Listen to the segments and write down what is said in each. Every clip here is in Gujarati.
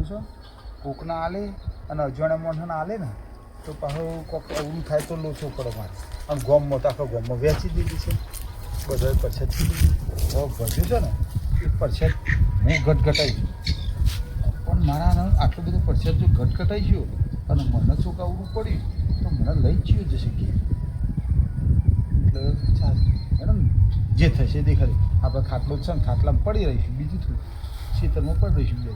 કહું છું કોકના આલે અને અજાણ્યા માણસને આલે ને તો પાછું કોક અવરું થાય તો લોચો પડે મારે આમ ગોમમાં તો આખો ગોમમાં વેચી દીધી છે બધા પરસેદ દીધી વધ્યું છે ને એ પરસેદ હું ઘટઘટાઈશ પણ મારા આટલું બધું પરસેદ જો ઘટઘટાઈ ગયો અને મને ચોક અવરું પડ્યું તો મને લઈ જ ગયો જશે કે એટલે ચાલ મેડમ જે થશે દેખાડે આપણે ખાટલો છે ને ખાટલામાં પડી રહીશું બીજું થોડું શીતળમાં પડી રહીશું બે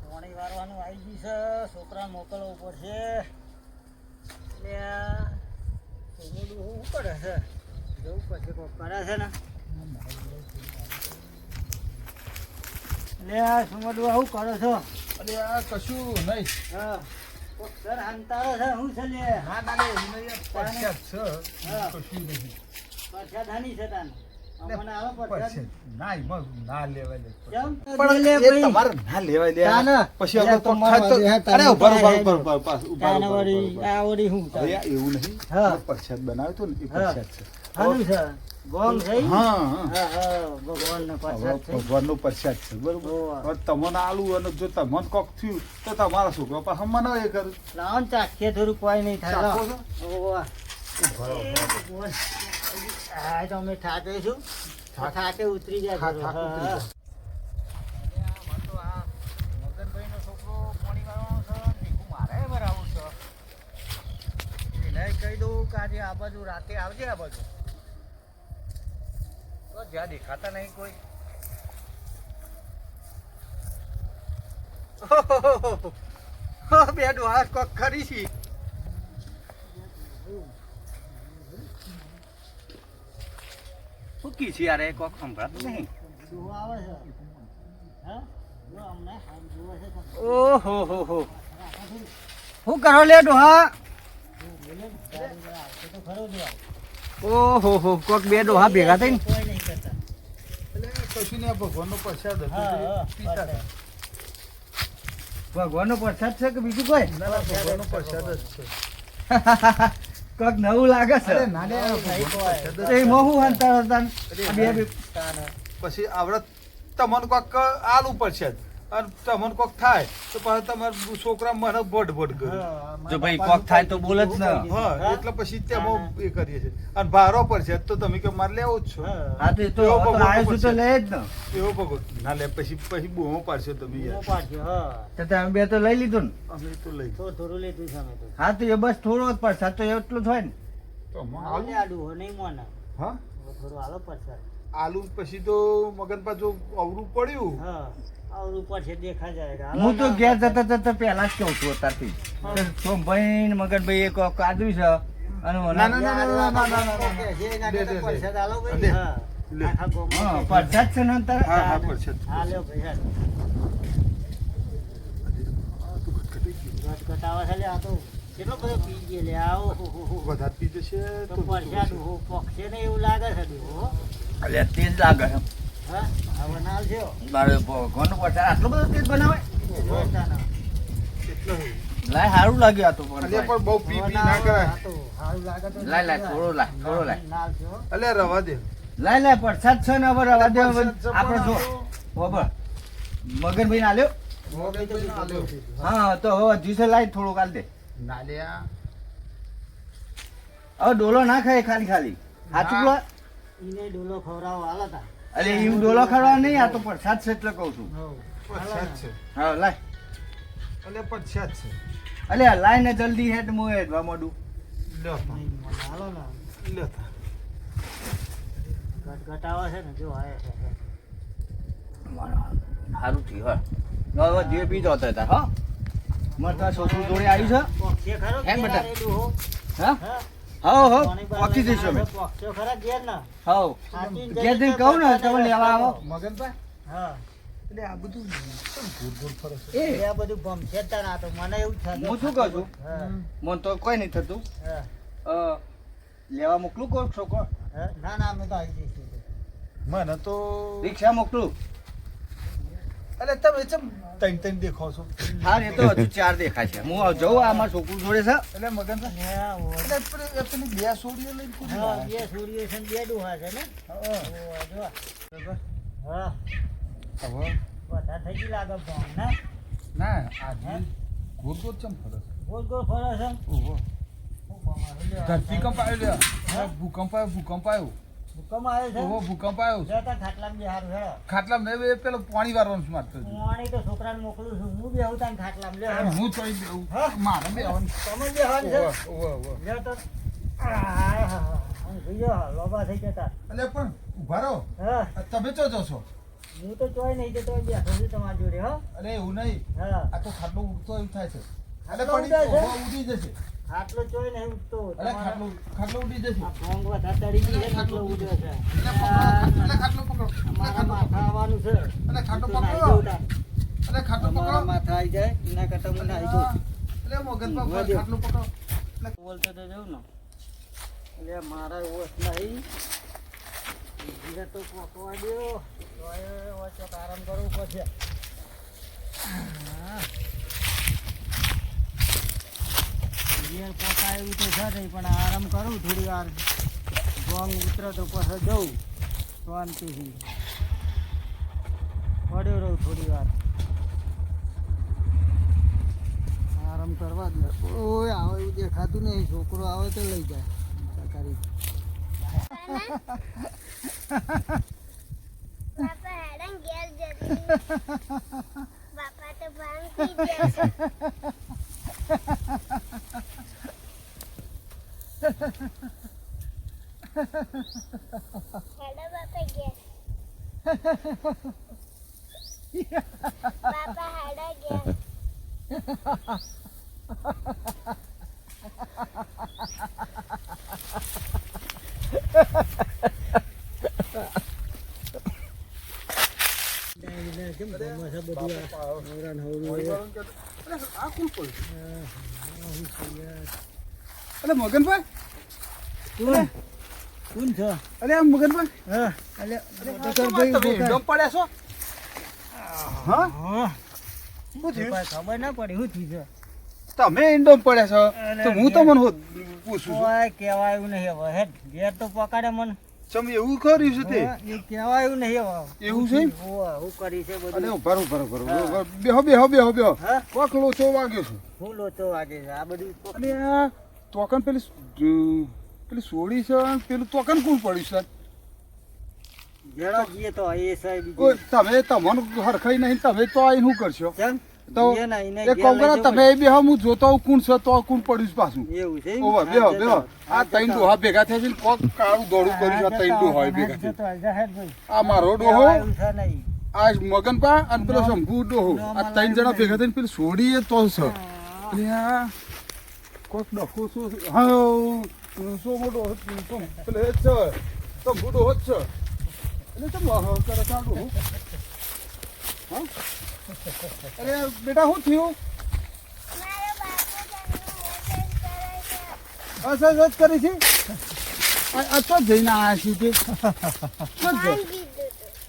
પાણી વારવાનું આવી ગયું છે છોકરા મોકલવું પડશે એટલે શું કરે છે જવું પડશે કોક કરે છે ને એટલે આ સુમડું આવું કરો છો અરે આ કશું નહીં હા સર હંતારો છે હું છે લે ના ના લે પરસેદ છે કશું નહીં પરસાદ હાની છે તાને અમને આવો પરસાદ પરસેદ ના એમાં ના લેવાય લે કેમ પણ લે એ ભાઈ તમારે ના લેવાય લે તાને પછી આપણે કોક થાય તો અરે ઉભા આવડી હું અરે એવું નહીં હા. પરસેદ બનાવ્યો તો ને એ પરસેદ છે હાનું છે ગોમ છે હા હા હા ભગવાનનો પ્રસાદ છે ભગવાનનો પરસેદ છે બરોબર ઓવા. હવે તમને આલુ અને જો તમને કોક થયું તો તમારા છોકરા પાસે મને એ કરું લાવો ને ચાખીએ થોડું કોઈ નહીં થાય ચાખો લો. છો? ઓવા. ભગવાન. આ તો અમે થાકે છું થાકે ઉતરી જાય થાક થોડું. ઉતરી હા. જાય. મગનભાઈનો છોકરો પાણી વાળવાનો છે ભીખું મારે ભરાવું છે એને કહી દઉં કે આજે આ બાજુ રાતે આવજે આ બાજુ તો જ્યાં દેખાતા નહીં કોઈ બે ડોહા કોક ખરી છે શું કી છે યાર એ કોક સંભળાતું નહીં ઓહો હો હો શું કરો લે ડોહા ઓહો હો કોક બે ડોહા ભેગા થઈને એટલે કશું નહીં આ ભગવાનનો પ્રસાદ હતો હા, તે હા, પીતા હતા ભગવાનનો પ્રસાદ છે કે બીજું કોઈ ના ના ભગવાનનો પ્રસાદ જ છે કોક નવું લાગે છે અરે ના લે, આ ભગવાનનો પ્રસાદ જ એ છે. મોહું હંતા હતા બે પછી આવડત તમને કોક આલુ પરસેદ અને તમને કોક થાય તો પાછું તમારા છોકરા મને ભડ કરે જો ભાઈ કોક થાય તો બોલ જ ને હા એટલે પછી તેમાં એ કરીએ છીએ અને ભારો પરસેદ તો તમે કે મારે લેવો જ છો હા તો એ તો એવો ભગવાનનો આવીશું તો પ્રસાદ. લે જ ને એવો ભગવાન ના લે પછી બહુ પાડશો તમે યાર તો તમે બે તો લઈ લીધું ને અમે તો લઈ થોડું લીધું છે અમે તો હા તો એ બસ થોડો જ પ્રસાદ તો એટલું જ હોય ને તો આલુ હા થોડું આલો પ્રસાદ આલુ પછી તો મગનપા જો અવરું પડ્યું હું તો ઘેર જતા જતા પહેલા જ કહું છું અત્યારથી સોમભાઈ ને મગનભાઈ એક કાઢ્યું છે અને ના, ના, ના, ના, ના, ના, ના, ના, ના. લે, લે, લે. લે. લે. હા, પ્રસાદ છે ને અત્યારે? હા હા પરસેદ કેટલો બધો પી ગયો લે આવો વધારે પી જશે તો તો પરસાદ પક્ષે ને એવું લાગે છે દેવો એટલે તેજ લાગે છે હા હવે નાલ છે મારે ભગવાનનો પ્રસાદ આટલો બધો તેજ બનાવે એટલો હોય. લાય સારું લાગ્યું આ તો પણ અલ્યા પણ બહુ પી પી ના કરાય લાય થોડો લાય અલ્યા રવા દે લાય પ્રસાદ છે ને હવે રવા દે પરસાદ છે આપણે જો બરાબર મગનભાઈ ને આલ્યો મગનભાઈને આલ્યો. હા તો હવે જ્યુસે લાઈ થોડુંક આલ દે ના લ્યા. હવે ડોલો ના ખાય ખાલી ખાલી ના. હાચું ઈને ડોલો ખવડાવો હાલતા અરે ઈ ડોલો ખવડાવ નહીં આ તો પ્રસાદ છે એટલે કહું છું પરસાદ છે હા લાય અલ્યા પરસાદ છે અલે લાય ને જલ્દી હેડ મો હેડવા મોડું લ્યો તા. લ્યો તા. ઘટાવા છે ને જો આય સારું થયું હા હવે જે પી જતો હતા હા મરતા છોકરું જોડે આવ્યું છે એમ બેટા હા હો હો પહોંચી જઈશું અમે હો ઘેર જઈને કહું ને તમે લેવા આવો મગનભાઈ હા એટલે આ બધું કેમ ઘૂર ઘૂર ફરે છે? એ આ બધું ભમછેતા ના તો મને એવું થતું હું શું કહું છું હા મને તો કોઈ નહીં થતું હા લેવા મોકલું કોઈ છોકરો ના ના અમે તો આવી જઈશું મને તો રિક્ષા મોકલું અલે તમે ચમ તૈન તૈન દેખો છો હા એ તો હજુ 4 દેખાય છે હું જઉં આ મારા છોકરું જોડે છે એટલે મગનભાઈ હા એટલે પેલી બે સોડીઓ લઈને કૂદી હા જાય. બે સૂર્ય છે ને બે ડોહા છે ને હા. હા હવે વધારે થઈ ગઈ લાગે ફોન ને ના આજે ગોળ ગોળ ચમ ફરસ ગોળ ગોળ ફરે છે ઓહો હું પમારું લે ધરતીકંપ આવ્યો લે ભૂકંપ આવ્યો ભૂકંપ આવે છે ઓહો ભૂકંપ આવ્યો જતા ખાટલામાં બે હારું હેડો ખાટલામાં નહીં પેલો પાણી વારવાનું છે મારતો પાણી તો છોકરાને મોકલું છું હું બેહું તાન ખાટલામાં લે અને હું ચોઈ બેહું મારે બેહવાનું તમે બેહવાનું છે ઓહો લે તો આહાહા. હું જોયો લોબા થઈ જતા એટલે પણ ઉભા રહો હા તમે ચો છો હું તો ચોય નહીં જતો બેઠો છું તમારી જોડે હો અરે એવું નહીં હા આ તો ખાટલો ઉડતો એવું થાય છે એટલે ખાટલો પણ ઉડે છે? ઓહો, ઉડી જશે ખાટલો ચોય નહીં ઉઠતો એટલે ખાટલો ઉડી જશે આ ભોંગ વધારે ચડી ગઈ છે ને ખાટલો ઉડ્યો છે એટલે ખાટલો પકડો મારા માથા આવવાનું છે એટલે ખાટલો તો નાહી પકડો જવું તાન. એટલે ખાટલો મારા પકડો માથા આવી જાય એના કરતા હું નાહી જઉં એટલે મગજ પર ખાટલો પકડો બોલતો તો જવું ને એટલે મારા ઓછ નહીં ધીરે તો પકવા દો ઓછો આરામ કરવું પડશે ઘેર પોતા એવું તો છે નહીં પણ આરામ કરું થોડી વાર ગોંગ ઉતરે તો પછી જવું શાંતિથી પડ્યો રહું થોડી વાર આરામ કરવા દે ઓય આવે એવું દેખાતું નહીં છોકરો આવે તો લઈ જાય સરકારી બાપા હેડન ઘેર જતી બાપા તો ભાંગ પી ગયા છે. હેડો બાપા ઘેર બાપા હેડો ઘેર કેમ ગમે છે બધું આ હવરાન હવરું આ કોણ પડ્યું એટલે મગનભાઈ કોણ કોણ છે અરે આ મગનભાઈ હા અલે તમે એકદમ પડ્યા છો હા હા શું થયું ખબર ના પડી શું થયું છે તમે ઇન્ડોમ પડ્યા છો તો હું તમને પૂછું છું કોઈ કહેવાયું નહીં હવે હેડ ઘેર તો પકડે મને તમે એવું કર્યું છે તે એ કહેવાયું નહીં હવે એવું છે? ઓવા હું કરી છે અરે બધું બરોબર બેહો હા કોક લોચો વાગ્યો છે હું લોચો વાગે છે આ બધું અને આ તોકન પેલી સોડી છે અને પેલું તોકન કોણ પડ્યું છે જેડો જઈએ તો એ સાહેબ કોઈ તમે તમને હરખાઈ નહીં તમે તો આઈને શું કરશો કેમ તો જઈએ ને એને એ ઘેર કહું લઈ કરો જવું તમે એ બેહો હું જોતો હોઉં કોણ છે તો કોણ પડ્યું છે પાછું પડે. એવું છે એમ? ઓવા હા, બેહો જતો. બેહો આ હા, ત્રણ જતો. ડોહા ભેગા થયા છે ને કોક કાળું દોડું કર્યું છે આ ત્રણ ડોહા ભેગા જતો, થયા જતો, હેડ ભાઈ. આ મારો ડોહો કહેવાયું છે નહીં. આ મગનપા અને પેલો શંભુ ડોહો આ ત્રણ જણા ભેગા થઈને પેલી સોડી એ તો છે એટલે આ કોક ડખો શું હા સો મોટો પેલે એ જ છે શંભુ ડોહો જ છે એટલે તો કરે છે આ ડોહો હા અરે બેટા શું થયું મારો બાપુ જન્મ અસ અસ કરી છે આ તો જઈને આવ્યા છીએ તે ભાંગ પીધું હતું.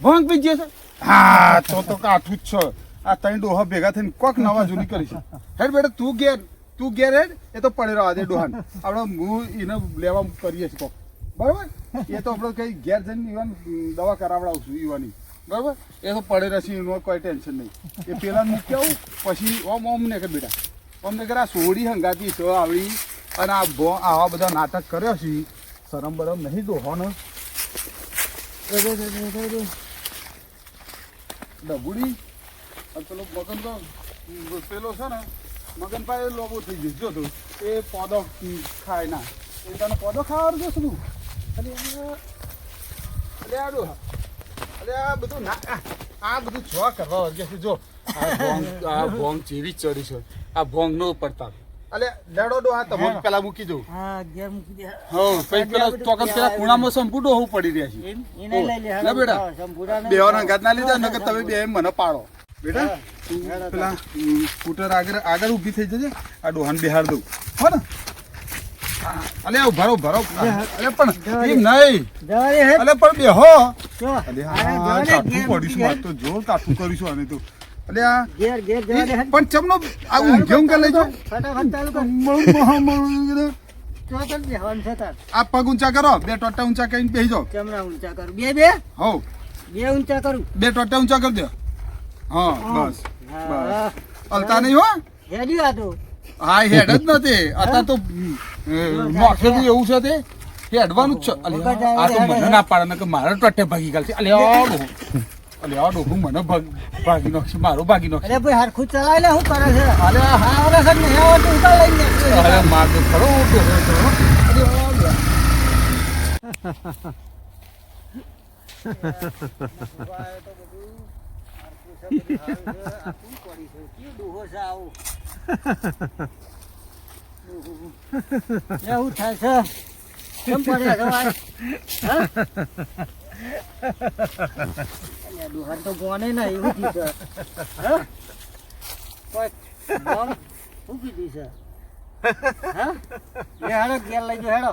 ભંગ પી છે હા તો કાઠું જ છે આ ત્રણ ડોહા ભેગા થઈને કોક નવા જૂની કરી છે હેડ બેટા તું ઘેર હેડ એ તો પડે રહ્યો આજે ડોહાન આપણે હું એને લેવા કરીએ છીએ કોક બરાબર એ તો આપણે કઈ ઘેર જઈને ઈવન દવા કરાવડાવશું ઈવાની બરાબર એ તો પડે રહેશે એનું કોઈ ટેન્શન નહીં એ પેલા મૂકી આવું પછી ઓમ ને કે બેટા અમને કરે આ સોડી હંગાતી છે આવડી અને આવા બધા નાટક કર્યો છે શરમ બરમ નહીં ડોહોને ડબુડી અને પેલો મગન તો પેલો છે ને મગનભાઈ લોબો થઈ ગયો જો તો એ પોદો ખાય ના એ તને પોદો ખાવાનું છે શું અરે આ બધું ના આ બધું જોવા કરવા વર્ગે છે જો આ ભોંગ ચીરી ચડી છે આ ભોંગ નો પડતા અલે લેડો ડો આ તમને પેલા મૂકી દઉં હા ઘેર મૂકી દે હા પછી પેલા તોકન પેલા ખૂણામાં સંપૂર્ણ હું પડી રહ્યા છે એમ? એને લઈ લે લે બેટા. શંભુરાને બેવાના ગાત ના લીધા નકર તમે બે મને પાડો બેટા હા. તું હેડો પેલા સ્કૂટર આગળ ઊભી થઈ જજે આ ડોહાન બિહાર દઉં હો ને અલે ભરો અલે પણ એમ નહીં જવા દે હેડ. અલે પણ બેહો જો. અલે અરે હા જવા દે, કાઠું ઘેર પડીશું મૂકી આ તો જોર કાઠું કરીશું આને તો અલે આ ઘેર જવા દે હેડ. પણ ચમનો આ ઊંઘે ઊંઘે લઈ જાઓ ફટાફટ ચાલુ કર. તો તને બેહવાનું છે તાર. આ પગ ઊંચા કરો બે ટોટા ઊંચા કરીને બેસી જાઓ ચમડા ઊંચા કરું. બે હો ઊંચા કરું. બે ટોટા ઊંચા કરી દો હા બસ હા હલતા નહીં હો હેડ્યું આ તો હા હેડ જ નથી અત્યારે તો નોખેથી એવું છે તે હેડવાનું જ છે અલ્યા, આ તો મને ના પાડે ને કે મારે ટટ્ટે ભાગી ગાલ છે અલ્યા ડોહું મને ભાગી નાખશે મારો ભાગી નાખશે અરે ભાઈ હરખું ચલાવી લે શું કરે છે અલ્યા હા ઓલા સર નહીં આવડતું ઉતાર લઈને અરે માર તો ખરો એવું થાય છે કેમ પડ્યા છો ભાઈ દુહાન તો ગોને ના એવું કીધું કોઈ ગોમ શું કીધું છે હા લે હેડો ઘેર લઈ જો હેડો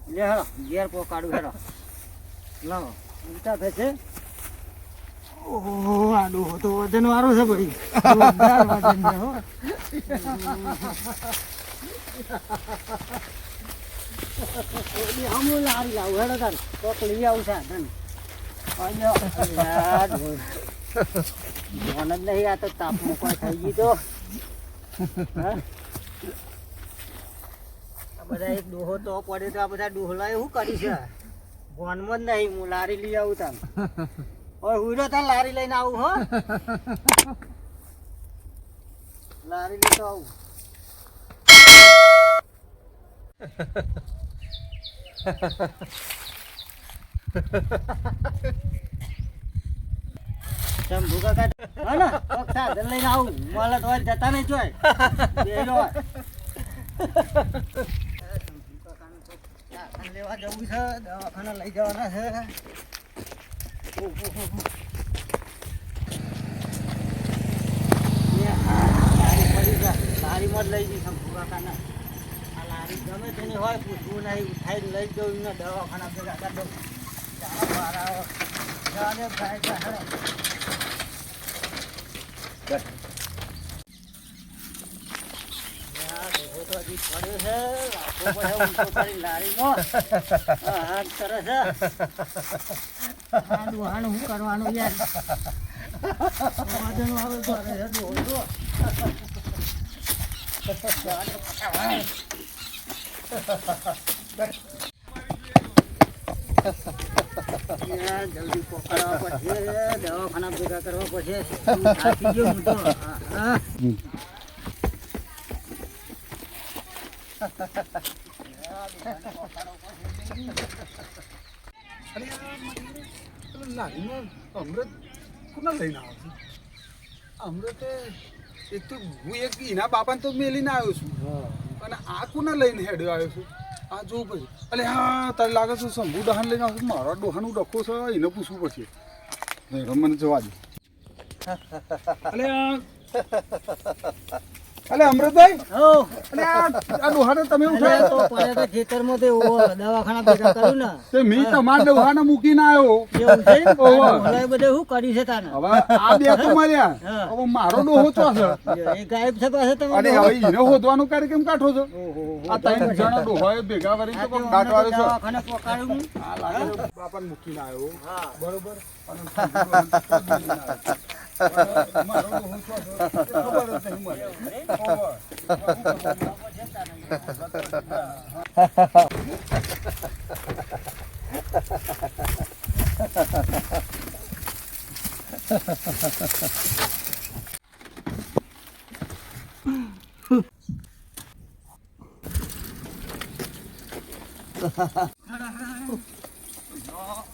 લે હેડો ઘેર પોકાડું હેડો લાવો ઉલટા થશે ઓહો આ ડોહો તો વજન વાળો છે ભાઈ જોરદાર વજન છે હો હમું લારી લાવું હેડો તાર કોક લઈ આવું છે ધન યાર મોન જ નહીં આ તો તાપ મૂકવા થઈ ગઈ તો હા આ બધા એક ડોહો તો પડે તો આ બધા ડોહલા શું કરી છે ભોનમાં જ નહીં હું લારી લઈ આવું તાર ઓય હુઈરો તાર લારી લઈને આવું હો લારી લઈ તો આવું શંભુ કાકા હા ને કોક સાધન લઈને આવું મળે તો જતા નહીં જોય બેલો લેવા જવું છે દવાખાના લઈ જવાના છે લારીમાં જ લઈ જઈશ શંભુ કાકાને આ લારી ગમે તેની હોય પૂછવું નહીં ઉઠાઈને લઈ જવું ને દવાખાના ભેગા કરી દઉં ચાલો બહાર આવો ચાલે ભાઈ ચાલો શું કરવાનું યાર જલ્દી પકડવા પડશે દવાખાના ભેગા કરવા પડશે થાકી ગયો હું તો અમૃત કોના લઈને આવો છું અમૃત એક તો હું એક એના બાપાને તો મેલીને આવ્યો છું અને આ કોના લઈને હેડ્યો આવ્યો છું આ જોવું પડશે અલે હા તારે લાગે છે શંભુ ડહાન લઈને આવશું મારા ડોહાનું ડખો છે એને પૂછવું પડશે મને જવા દે અલે અમૃતભાઈ અલે આ ડોહાને તમે ઉઠાયો તો પડે તો ખેતરમાં તે દવાખાના ભેગા કર્યું ને તે મી તમારા ડોહાને મૂકીને આવ્યો એવું છે ઓલા બધે શું કર્યું છે તાને હવે આ બે તો માર્યા હવે મારો ડોહો ચો છે એ ગાયબ છે પાસે તમે અને હવે ઈને હોદવાનો કાર્યક્રમ કાઢો છો આ ત્રણ જણા ડોહાએ ભેગા કરીને તો કોક કાઢવાનો છે દવાખાને પકાડ્યું આ લાગે બાપાને મૂકીને આવ્યો હા બરોબર અને મારો ડોહો ચો છે ખબર જ નહીં મને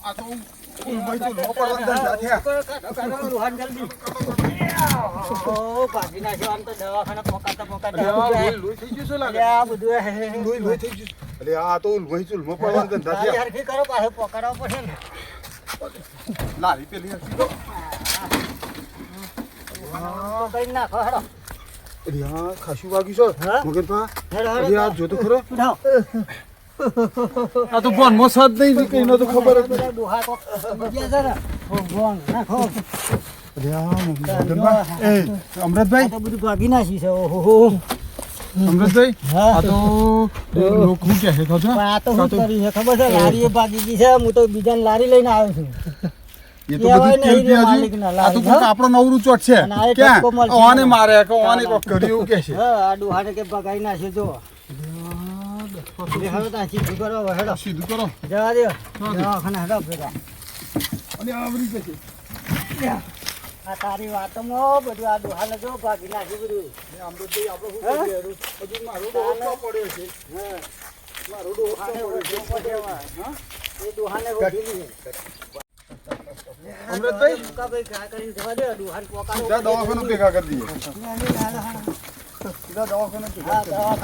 આ તો ભાઈ તો નો પડવાનું ધંધા થયા રૂહાન જલ્દી ભાગી નાખ્યો આમ તો દવાખાના પોકાતા લોહી થઈ ગયું છે લાગે આ બધું લોહી થઈ ગયું અરે આ તો લોહી ચૂલમાં પડવાનું ધંધા થયા હરખી કરો પાસે પકડવા પડશે ને લારી પેલી હતી તો કઈ નાખો હેડો અરે આ ખાસું વાગ્યું છે મગનભા હેડો અરે આ જો તો ખરો ઉઠાવ આ તો બોનમાં સાથ નહીં કઈ નો તો ખબર જ બધા ડોહા કોક બીજા છે ને ભોંગ નાખો અરે આ મગનભા એ અમૃતભાઈ આ તો બધું ભાગી નાખી છે ઓહો અમૃતભાઈ હા. આ તો લોકો શું કહે છે ખબર છે? આ તો શું કરી છે ખબર છે લારી ભાગી ગઈ છે હું તો બીજાને લારી લઈને આવ્યો છું એ તો કહેવાય બધી નહીં રે તેલ માલિકના પીવાજી. આ તો લાઈન, કોક આપણો નવરું ચોટ છે અને આ એક ક્યાં ટપકો મળશે ઓને મને. મારે કે ઓને કોક કર્યું એવું કે છે હા આ ડુહાને કે ભગાઈ નાખે જો હેડો ત્યાં સીધું કરો હવે હેડો સીધું કરો જવા દો દવાખાને હેડો ભેગા અને આવરી જશે આ તારી વાતોમાં બધું આ ડુહાને જો ભાગી નાખ્યું બધું અમૃતભાઈ આપણે શું હા? કરીએ હજુ મારો ડોહો પડ્યો છે હા મારો ડોહો ડુહાને પડ્યો છે ઓછો પડ્યો. હા? એ ડુહાને રોટી અમૃતભાઈ? મુકાભાઈ ઘા કરીને જવા દે ડુહાને પોકાડો સીધા દવાખાનું ભેગા કરી દઈએ સીધા સીધા દવાખાનું ભેગા હા કરી દઈએ. દવાખાને